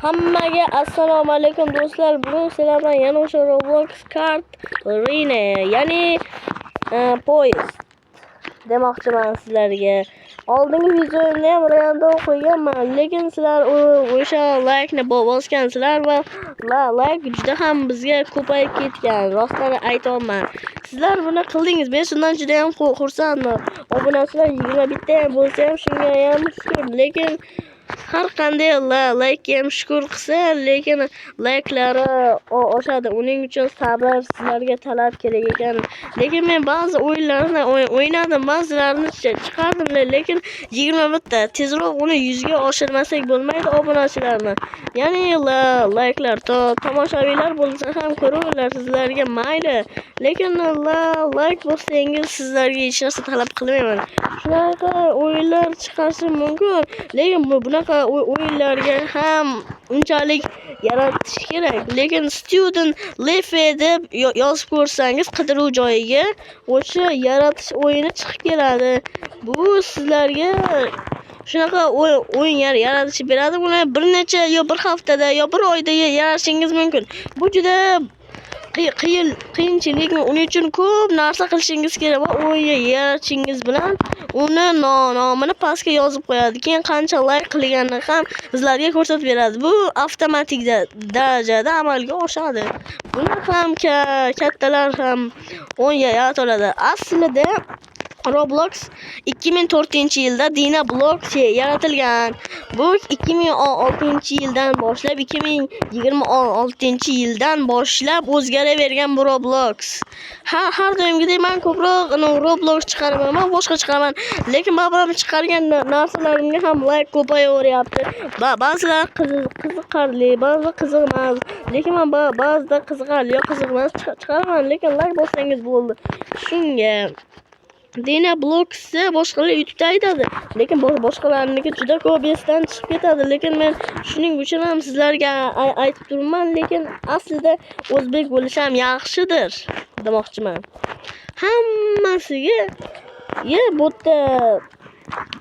Hammaga assalomu alaykum do'stlar. Bugun sizlar bilan yana o'sha Roblox kart Rine, ya'ni poyezd demoqchiman sizlarga. Oldingi videomda ham rando qo'yganman, lekin sizlar o'sha like-ni bosgansizlar va like juda ham bizga ko'payib ketgan. Rostini aytayapman. Sizlar buni qildingiz. Men shundan juda ham xursandman. Obunachilar 21 ta ham bo'lsa ham shunga ham shukr. Lekin har qanday like ham shukur qilsa, lekin like'lari oshadi. Uning uchun sabr sizlarga talab kerak ekan. Lekin men ba'zi o'yinlarni o'ynadim, ba'zilarini chiqardim, lekin 21 ta. Tezroq uni 100 ga oshirmasak bo'lmaydi obunachilarni. Ya'ni like'lar tomoshabinlar bo'lsa ham ko'ringlar, sizlarga mayli. Lekin like bossangiz sizlarga hech narsa talab qilmayman. Shunaqa o'yinlar chiqarish mumkin, lekin bunaqa o'yinlarga ham unchalik yaratish kerak. Lekin student life deb yozib ko'rsangiz qidiruv joyiga o'sha yaratish o'yini chiqib keladi. Bu sizlarga shunaqa o'yin yaratib beradi. Buni bir necha bir haftada bir oyda yaratishingiz mumkin. Bu juda qiyinchilik, uning uchun ko'p narsa qilishingiz kerak va o'yinga yaratishingiz bilan uni nomini pastga yozib qo'yadi. Keyin qancha like qilganini ham sizlarga ko'rsatib beradi. Bu avtomatik darajada amalga oshadi. Buni ham kattalar ham o'yin yarata oladi. Aslida Roblox 2004-yilda Dinablock yaratilgan. Bu 2006-yildan boshlab 2026-yildan boshlab o'zgaravergan bu Roblox. Har doimgidek men ko'proq Roblox chiqaraman, boshqa chiqaraman. Lekin babam chiqargan narsalarimga ham like ko'payaveryapti. Ba'zilar qiziqarli, ba'zi qiziqmas. Lekin men ba'zida qiziqarli yoki qiziqmas chiqaraman, lekin like bossangiz bo'ldi. Shunga Dinablock'ni boshqalar YouTube'da aytadi, lekin boshqalarniki juda ko'p esdan chiqib ketadi. Lekin men shuning uchun ham sizlarga aytib turibman, lekin aslida o'zbek bo'lish ham yaxshidir demoqchiman. Hammasiga bu yerda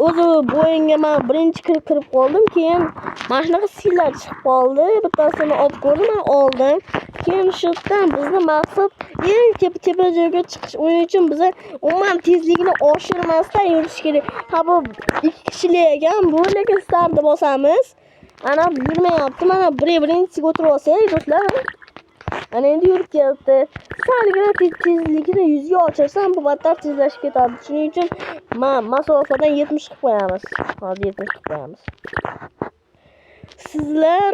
o'zi bu o'yinga men birinchi kirib qoldim, keyin mana shunaqa skilllar chiqib qoldi. Bittasini olib ko'rdim, oldim. Keyin shundan bizni maqsad eng tepa joyga chiqish. Uning uchun biz umuman tezlikni oshirmasdan yurish kerak. Bu 2 kishilik ekan, bu lekin startni bosamiz. Ana yurmayapti. Mana birinchisiga o'tirib olsak, do'stlar. Ana endi yurib keldi. Salgina tezlikni 100 ga ochirsam, bu battar tezlashib ketadi. Shuning uchun masofadan 70 qilib qo'yamiz. Hozir 70 qilib qo'yamiz. Sizlar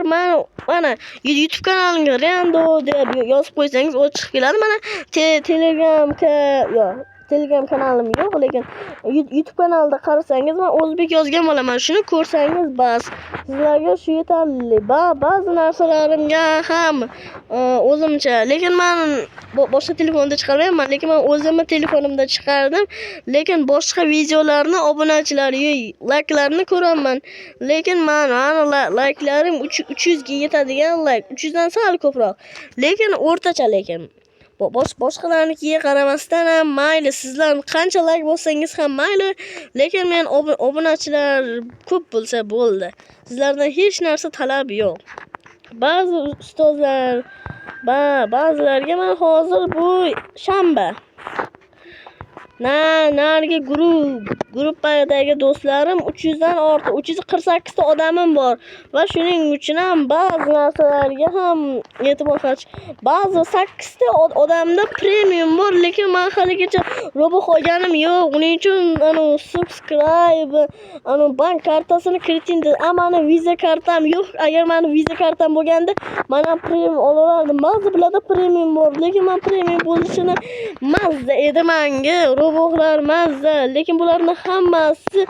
mana YouTube kanalimga Rando deb yozib qo'ysangiz, o chiqib keladi. Mana Telegram kanalim yo'q, lekin YouTube kanalida qarasangiz men o'zbek yozgan bo'laman. Shuni ko'rsangiz bas. Sizlarga shu yetarli. Ba'zi narsalarimga ham o'zimcha, lekin men boshqa telefonda chiqarmayman, lekin men o'zimning telefonimda chiqardim. Lekin boshqa videolarni obunachilar like'larini ko'raman. Lekin men like'larim 300 ga yetadigan like, 300 dan sal ko'proq. Lekin o'rtacha, lekin boshqalarnikiga qaramasdan ham mayli, sizlar qancha like bossangiz ham mayli, lekin men obunachilar ko'p bo'lsa bo'ldi. Sizlardan hech narsa talab yo'q. Ba'zi ustozlar ba'zilarga men hozir bu shanba narigi gruppadagi do'stlarim 300 dan ortiq, 348 ta odamim bor va shuning uchun ham ba'zi narsalarga ham e'tibor qaratish. Ba'zi 8 ta odamda premium bor, lekin men haligacha Robux olganim yo'q. Uning uchun subscribe, bank kartasini kiriting dedi. Ammo Visa kartam yo'q. Agar meni Visa kartam bo'lganda, men ham premium olardim. Ba'zilarda premium bor, lekin men premium bo'lishini mazza edi menga. Robuxlar mazza, lekin bularning hammasi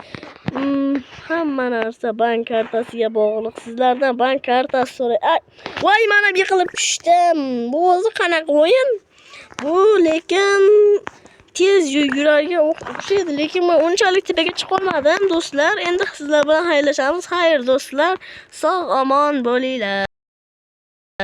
hamma narsa bank kartasiga bog'liq. Sizlardan bank kartasi so'ray. Voy, men ham yiqilib tushdim. Bu o'zi qanaqa o'yin? Bu lekin tez yurarga o'xshaydi, lekin men unchalik tepaga chiqa olmadim do'stlar. Endi sizlar bilan xayrlashamiz. Xayr do'stlar, sog' omon bo'linglar.